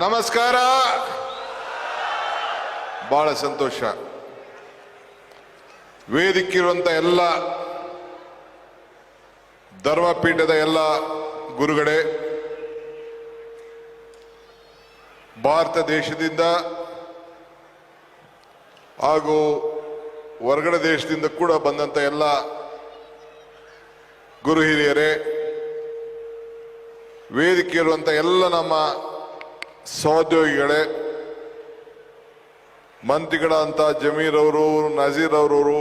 ನಮಸ್ಕಾರ. ಬಹಳ ಸಂತೋಷ. ವೇದಿಕೆ ಎಲ್ಲ ಧರ್ಮಪೀಠದ ಎಲ್ಲ ಗುರುಗಳೇ, ಭಾರತ ದೇಶದಿಂದ ಹಾಗೂ ಹೊರಗಡೆ ದೇಶದಿಂದ ಕೂಡ ಬಂದಂತ ಎಲ್ಲ ಗುರು ಹಿರಿಯರೇ, ವೇದಿಕೆ ಇರುವಂತ ಎಲ್ಲ ನಮ್ಮ ಸಹೋದ್ಯೋಗಿಗಳೇ, ಮಂತ್ರಿಗಳಂತ ಜಮೀರ್ ಅವರು, ನಜೀರ್ ಅವರು,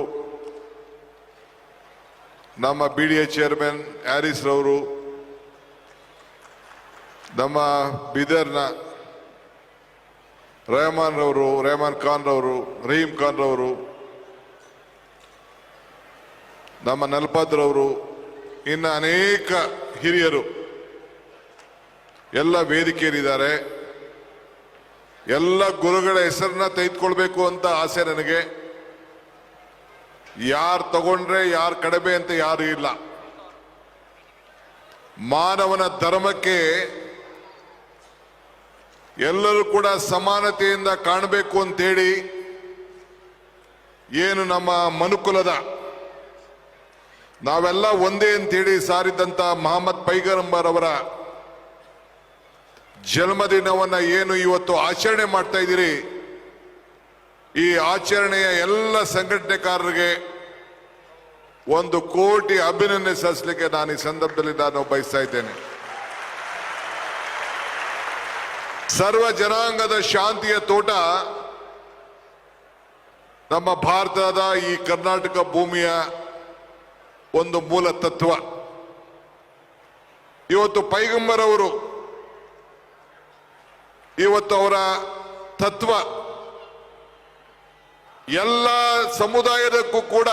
ನಮ್ಮ BDA ಚೇರ್ಮನ್ ಹ್ಯಾರಿಸ್ ರವರು, ನಮ್ಮ ಬೀದರ್ನ ರೆಹಮಾನ್ ಖಾನ್ ರವರು, ರಹೀಂ ಖಾನ್ ರವರು, ನಮ್ಮ ನಲ್ಪದ್ರವರು, ಇನ್ನು ಅನೇಕ ಹಿರಿಯರು ಎಲ್ಲ ವೇದಿಕೆಯಲ್ಲಿದ್ದಾರೆ. ಎಲ್ಲ ಗುರುಗಳ ಹೆಸರನ್ನ ತೆಗೆದುಕೊಳ್ಬೇಕು ಅಂತ ಆಸೆ ನನಗೆ. ಯಾರು ತಗೊಂಡ್ರೆ ಯಾರು ಕಡಿಮೆ ಅಂತ ಯಾರು ಇಲ್ಲ. ಮಾನವನ ಧರ್ಮಕ್ಕೆ ಎಲ್ಲರೂ ಕೂಡ ಸಮಾನತೆಯಿಂದ ಕಾಣಬೇಕು ಅಂತೇಳಿ ಏನು ನಮ್ಮ ಮನುಕುಲದ ನಾವೆಲ್ಲ ಒಂದೇ ಅಂತೇಳಿ ಸಾರಿದಂತ ಮೊಹಮ್ಮದ್ ಪೈಗಂಬರ್ ಅವರ ಜನ್ಮದಿನವನ್ನ ಏನು ಇವತ್ತು ಆಚರಣೆ ಮಾಡ್ತಾ ಇದ್ದೀರಿ, ಈ ಆಚರಣೆಯ ಎಲ್ಲ ಸಂಘಟನೆಕಾರರಿಗೆ 1 ಕೋಟಿ ಅಭಿನಂದನೆ ಸಲ್ಲಿಸಲಿಕ್ಕೆ ನಾನು ಈ ಸಂದರ್ಭದಲ್ಲಿ ಬಯಸ್ತಾ ಇದ್ದೇನೆ. ಸರ್ವ ಜನಾಂಗದ ಶಾಂತಿಯ ತೋಟ ನಮ್ಮ ಭಾರತದ ಈ ಕರ್ನಾಟಕ ಭೂಮಿಯ ಒಂದು ಮೂಲ ತತ್ವ. ಇವತ್ತು ಪೈಗಂಬರ್ ಅವರು ಇವತ್ತು ಅವರ ತತ್ವ ಎಲ್ಲ ಸಮುದಾಯದಕ್ಕೂ ಕೂಡ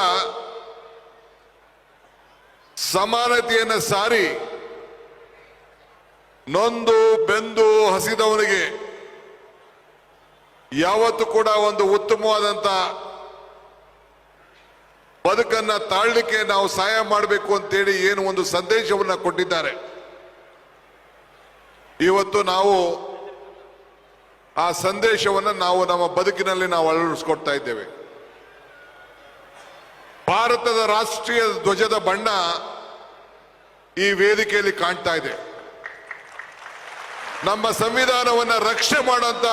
ಸಮಾನತೆಯನ್ನು ಸಾರಿ, ನೊಂದು ಬೆಂದು ಹಸಿದವನಿಗೆ ಯಾವತ್ತು ಕೂಡ ಒಂದು ಉತ್ತಮವಾದಂತ ಬದುಕನ್ನ ತಾಳ್ಲಿಕ್ಕೆ ನಾವು ಸಹಾಯ ಮಾಡಬೇಕು ಅಂತೇಳಿ ಏನು ಒಂದು ಸಂದೇಶವನ್ನ ಕೊಟ್ಟಿದ್ದಾರೆ. ಇವತ್ತು ನಾವು ಆ ಸಂದೇಶವನ್ನು ನಾವು ನಮ್ಮ ಬದುಕಿನಲ್ಲಿ ನಾವು ಅಳವಡಿಸ್ಕೊಡ್ತಾ ಇದ್ದೇವೆ. ಭಾರತದ ರಾಷ್ಟ್ರೀಯ ಧ್ವಜದ ಬಣ್ಣ ಈ ವೇದಿಕೆಯಲ್ಲಿ ಕಾಣ್ತಾ ಇದೆ. ನಮ್ಮ ಸಂವಿಧಾನವನ್ನು ರಕ್ಷಣೆ ಮಾಡುವಂತ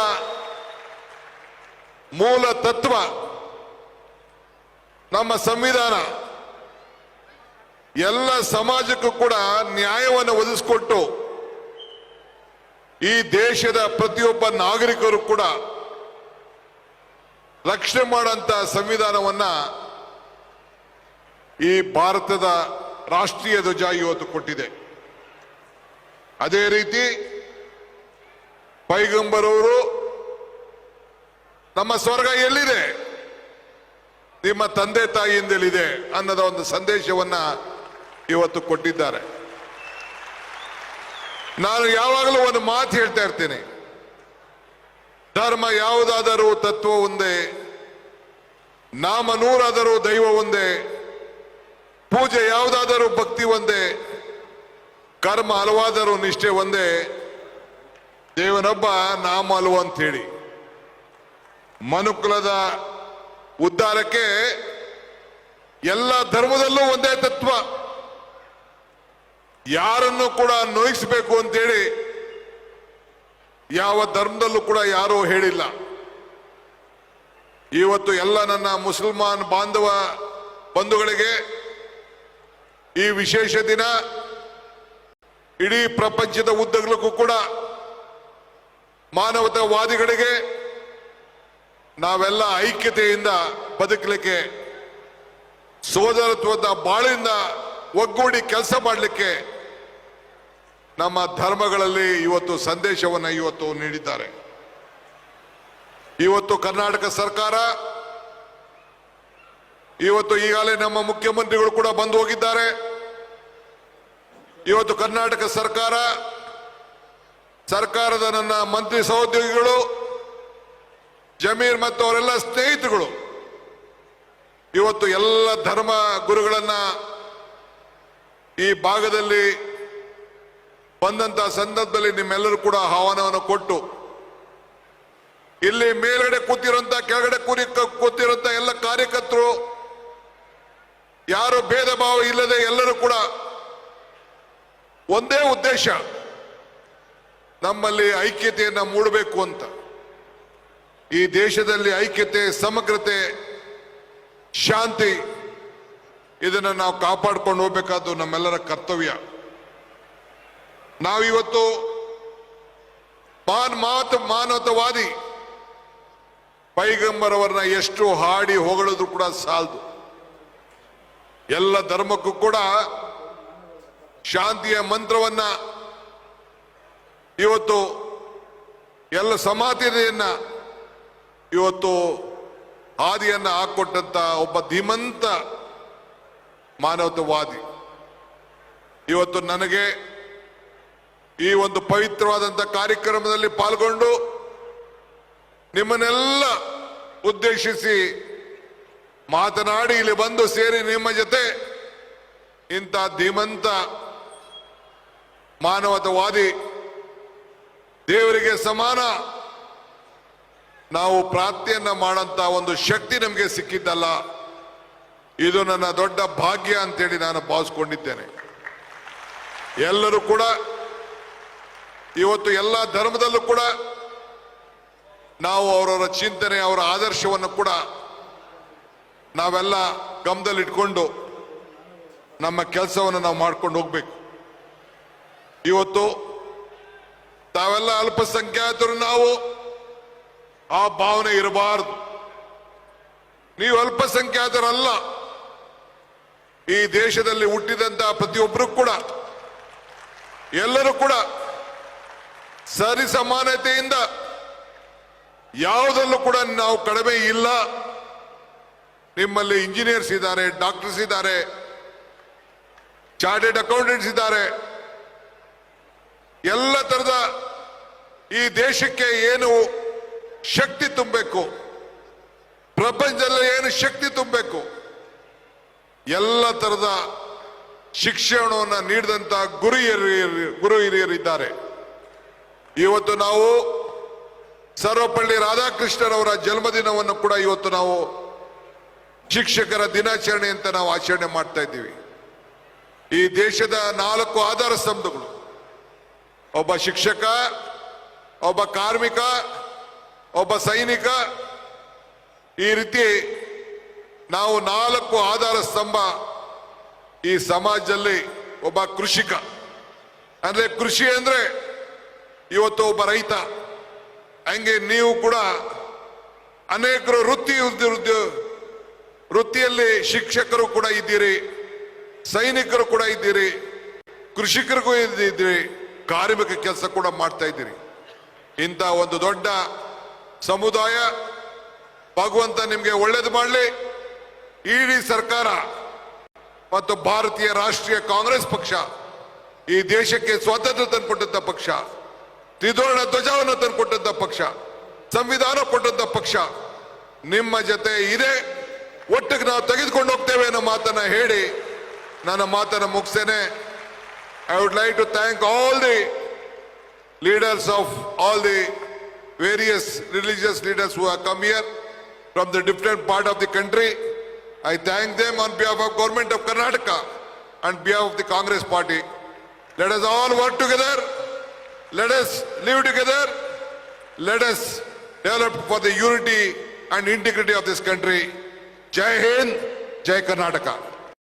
ಮೂಲ ತತ್ವ ನಮ್ಮ ಸಂವಿಧಾನ ಎಲ್ಲ ಸಮಾಜಕ್ಕೂ ಕೂಡ ನ್ಯಾಯವನ್ನು ಒದಗಿಸಿಕೊಟ್ಟು ಈ ದೇಶದ ಪ್ರತಿಯೊಬ್ಬ ನಾಗರಿಕರು ಕೂಡ ರಕ್ಷಣೆ ಮಾಡುವಂತ ಸಂವಿಧಾನವನ್ನ ಈ ಭಾರತದ ರಾಷ್ಟ್ರೀಯ ಧ್ವಜ ಇವತ್ತು ಕೊಟ್ಟಿದೆ. ಅದೇ ರೀತಿ ಪೈಗಂಬರ್ ಅವರು ನಮ್ಮ ಸ್ವರ್ಗ ಎಲ್ಲಿದೆ, ನಿಮ್ಮ ತಂದೆ ತಾಯಿಯಿಂದಲಿದೆ ಅನ್ನೋದ ಒಂದು ಸಂದೇಶವನ್ನ ಇವತ್ತು ಕೊಟ್ಟಿದ್ದಾರೆ. ನಾನು ಯಾವಾಗಲೂ ಒಂದು ಮಾತು ಹೇಳ್ತಾ ಇರ್ತೇನೆ, ಧರ್ಮ ಯಾವುದಾದರೂ ತತ್ವ ಒಂದೇ, ನಾಮ ನೂರಾದರೂ ದೈವ ಒಂದೇ, ಪೂಜೆ ಯಾವುದಾದರೂ ಭಕ್ತಿ ಒಂದೇ, ಕರ್ಮ ಹಲವಾದರೂ ನಿಷ್ಠೆ ಒಂದೇ, ದೇವನೊಬ್ಬ ನಾಮ ಹಲವು ಅಂತ ಹೇಳಿ. ಮನುಕುಲದ ಉದ್ಧಾರಕ್ಕೆ ಎಲ್ಲ ಧರ್ಮದಲ್ಲೂ ಒಂದೇ ತತ್ವ. ಯಾರನ್ನು ಕೂಡ ನೋಯಿಸಬೇಕು ಅಂತೇಳಿ ಯಾವ ಧರ್ಮದಲ್ಲೂ ಕೂಡ ಯಾರೂ ಹೇಳಿಲ್ಲ. ಇವತ್ತು ಎಲ್ಲ ನನ್ನ ಮುಸಲ್ಮಾನ್ ಬಾಂಧವ ಬಂಧುಗಳಿಗೆ ಈ ವಿಶೇಷ ದಿನ, ಇಡೀ ಪ್ರಪಂಚದ ಉದ್ದಗಲಕ್ಕೂ ಕೂಡ ಮಾನವತಾವಾದಿಗಳಿಗೆ ನಾವೆಲ್ಲ ಐಕ್ಯತೆಯಿಂದ ಬದುಕಲಿಕ್ಕೆ, ಸೋದರತ್ವದ ಬಾಳಿಂದ ಒಗ್ಗೂಡಿ ಕೆಲಸ ಮಾಡಲಿಕ್ಕೆ ನಮ್ಮ ಧರ್ಮಗಳಲ್ಲಿ ಇವತ್ತು ಸಂದೇಶವನ್ನು ಇವತ್ತು ನೀಡಿದ್ದಾರೆ. ಇವತ್ತು ಕರ್ನಾಟಕ ಸರ್ಕಾರ, ಇವತ್ತು ಈಗಾಗಲೇ ನಮ್ಮ ಮುಖ್ಯಮಂತ್ರಿಗಳು ಕೂಡ ಬಂದು ಹೋಗಿದ್ದಾರೆ. ಇವತ್ತು ಕರ್ನಾಟಕ ಸರ್ಕಾರದ ನನ್ನ ಮಂತ್ರಿ ಸಹೋದ್ಯೋಗಿಗಳು, ಜಮೀರ್ ಮತ್ತು ಅವರೆಲ್ಲ ಸ್ನೇಹಿತರುಗಳು ಇವತ್ತು ಎಲ್ಲ ಧರ್ಮ ಗುರುಗಳನ್ನ ಈ ಭಾಗದಲ್ಲಿ ಬಂದಂತಹ ಸಂದರ್ಭದಲ್ಲಿ ನಿಮ್ಮೆಲ್ಲರೂ ಕೂಡ ಆಹ್ವಾನವನ್ನು ಕೊಟ್ಟು ಇಲ್ಲಿ ಮೇಲ್ಗಡೆ ಕೂತಿರೋಂತ ಕೆಳಗಡೆ ಕೂತಿರೋಂತ ಎಲ್ಲ ಕಾರ್ಯಕರ್ತರು ಯಾರು ಭೇದ ಭಾವ ಇಲ್ಲದೆ ಎಲ್ಲರೂ ಕೂಡ ಒಂದೇ ಉದ್ದೇಶ, ನಮ್ಮಲ್ಲಿ ಐಕ್ಯತೆಯನ್ನ ಮೂಡಬೇಕು ಅಂತ. ಈ ದೇಶದಲ್ಲಿ ಐಕ್ಯತೆ, ಸಮಗ್ರತೆ, ಶಾಂತಿ ಇದನ್ನು ನಾವು ಕಾಪಾಡ್ಕೊಂಡು ಹೋಗ್ಬೇಕಾದ್ದು ನಮ್ಮೆಲ್ಲರ ಕರ್ತವ್ಯ. ನಾವಿವತ್ತು ಮಾನವತಾವಾದಿ ಪೈಗಂಬರವರನ್ನ ಎಷ್ಟು ಹಾಡಿ ಹೊಗಳಿದ್ರು ಕೂಡ ಸಾಲದು. ಎಲ್ಲ ಧರ್ಮಕ್ಕೂ ಕೂಡ ಶಾಂತಿಯ ಮಂತ್ರವನ್ನ ಇವತ್ತು ಎಲ್ಲ ಸಮಾನತೆಯನ್ನ ಇವತ್ತು ಹಾದಿಯನ್ನ ಹಾಕೊಟ್ಟಂತ ಒಬ್ಬ ಧೀಮಂತ ಮಾನವತಾವಾದಿ ಇವತ್ತು ನನಗೆ ಈ ಒಂದು ಪವಿತ್ರವಾದಂಥ ಕಾರ್ಯಕ್ರಮದಲ್ಲಿ ಪಾಲ್ಗೊಂಡು ನಿಮ್ಮನ್ನೆಲ್ಲ ಉದ್ದೇಶಿಸಿ ಮಾತನಾಡಿ ಇಲ್ಲಿ ಬಂದು ಸೇರಿ ನಿಮ್ಮ ಜೊತೆ ಇಂಥ ಧೀಮಂತ ಮಾನವತಾವಾದಿ ದೇವರಿಗೆ ಸಮಾನ ನಾವು ಪ್ರಾರ್ಥನೆಯನ್ನ ಮಾಡಂತ ಒಂದು ಶಕ್ತಿ ನಮಗೆ ಸಿಕ್ಕಿದ್ದಲ್ಲ, ಇದು ನನ್ನ ದೊಡ್ಡ ಭಾಗ್ಯ ಅಂತೇಳಿ ನಾನು ಭಾವಿಸ್ಕೊಂಡಿದ್ದೇನೆ. ಎಲ್ಲರೂ ಕೂಡ ಇವತ್ತು ಎಲ್ಲ ಧರ್ಮದಲ್ಲೂ ಕೂಡ ನಾವು ಅವರವರ ಚಿಂತನೆ, ಅವರ ಆದರ್ಶವನ್ನು ಕೂಡ ನಾವೆಲ್ಲ ಗಮನದಲ್ಲಿಟ್ಕೊಂಡು ನಮ್ಮ ಕೆಲಸವನ್ನು ನಾವು ಮಾಡ್ಕೊಂಡು ಹೋಗ್ಬೇಕು. ಇವತ್ತು ತಾವೆಲ್ಲ ಅಲ್ಪಸಂಖ್ಯಾತರು, ನಾವು ಆ ಭಾವನೆ ಇರಬಾರದು. ನೀವು ಅಲ್ಪಸಂಖ್ಯಾತರಲ್ಲ. ಈ ದೇಶದಲ್ಲಿ ಹುಟ್ಟಿದಂತಹ ಪ್ರತಿಯೊಬ್ಬರು ಕೂಡ ಎಲ್ಲರೂ ಕೂಡ ಸರಿ ಸಮಾನತೆಯಿಂದ ಯಾವುದಲ್ಲೂ ಕೂಡ ನಾವು ಕಡಿಮೆ ಇಲ್ಲ. ನಿಮ್ಮಲ್ಲಿ ಇಂಜಿನಿಯರ್ಸ್ ಇದ್ದಾರೆ, ಡಾಕ್ಟರ್ಸ್ ಇದ್ದಾರೆ, ಚಾರ್ಟೆಡ್ ಅಕೌಂಟೆಂಟ್ಸ್ ಇದ್ದಾರೆ. ಎಲ್ಲ ತರದ ಈ ದೇಶಕ್ಕೆ ಏನು ಶಕ್ತಿ ತುಂಬಬೇಕು, ಪ್ರಪಂಚದಲ್ಲಿ ಏನು ಶಕ್ತಿ ತುಂಬಬೇಕು, ಎಲ್ಲ ತರದ ಶಿಕ್ಷಣವನ್ನು ನೀಡಿದಂತ ಗುರು ಹಿರಿಯರಿದ್ದಾರೆ. ಇವತ್ತು ನಾವು ಸರ್ವಪಲ್ಲಿ ರಾಧಾಕೃಷ್ಣರವರ ಜನ್ಮದಿನವನ್ನು ಕೂಡ ಇವತ್ತು ನಾವು ಶಿಕ್ಷಕರ ದಿನಾಚರಣೆ ಅಂತ ನಾವು ಆಚರಣೆ ಮಾಡ್ತಾ ಇದ್ದೀವಿ. ಈ ದೇಶದ 4 ಆಧಾರ ಸ್ತಂಭಗಳು, ಒಬ್ಬ ಶಿಕ್ಷಕ, ಒಬ್ಬ ಕಾರ್ಮಿಕ, ಒಬ್ಬ ಸೈನಿಕ, ಈ ರೀತಿ ನಾವು 4 ಆಧಾರ ಸ್ತಂಭ ಈ ಸಮಾಜದಲ್ಲಿ. ಒಬ್ಬ ಕೃಷಿಕ ಅಂದ್ರೆ, ಕೃಷಿ ಅಂದ್ರೆ ಇವತ್ತು ಒಬ್ಬ ರೈತ. ಹಂಗೆ ನೀವು ಕೂಡ ಅನೇಕರು ವೃತ್ತಿಯಲ್ಲಿ ಶಿಕ್ಷಕರು ಕೂಡ ಇದ್ದೀರಿ, ಸೈನಿಕರು ಕೂಡ ಇದ್ದೀರಿ, ಕೃಷಿಕರಿಗೂ ಇದ್ದೀರಿ, ಕಾರ್ಮಿಕ ಕೆಲಸ ಕೂಡ ಮಾಡ್ತಾ ಇದ್ದೀರಿ. ಇಂಥ ಒಂದು ದೊಡ್ಡ ಸಮುದಾಯ ಭಗವಂತ ನಿಮಗೆ ಒಳ್ಳೇದು ಮಾಡಲಿ. ಇಡೀ ಸರ್ಕಾರ ಮತ್ತು ಭಾರತೀಯ ರಾಷ್ಟ್ರೀಯ ಕಾಂಗ್ರೆಸ್ ಪಕ್ಷ ಈ ದೇಶಕ್ಕೆ ಸ್ವಾತಂತ್ರ್ಯ ತಂದುಕೊಟ್ಟಂತ ಪಕ್ಷ, ತ್ರಿವರ್ಣ ಧ್ವಜವನ್ನು ತಂದುಕೊಟ್ಟಂತ ಪಕ್ಷ, ಸಂವಿಧಾನ ಕೊಟ್ಟಂತ ಪಕ್ಷ ನಿಮ್ಮ ಜೊತೆ ಇದೆ. ಒಟ್ಟಿಗೆ ನಾವು ತೆಗೆದುಕೊಂಡು ಹೋಗ್ತೇವೆ ಅನ್ನೋ ಮಾತನ್ನ ಹೇಳಿ ನನ್ನ ಮಾತನ್ನ ಮುಗಿಸ್ತೇನೆ. I would like to thank all the leaders of all the various religious leaders who have come here from the different part of the country. I thank them on behalf of Government of Karnataka and behalf of the Congress Party. Let us all work together. Let us live together. Let us develop for the unity and integrity of this country. Jai Hind, Jai Karnataka.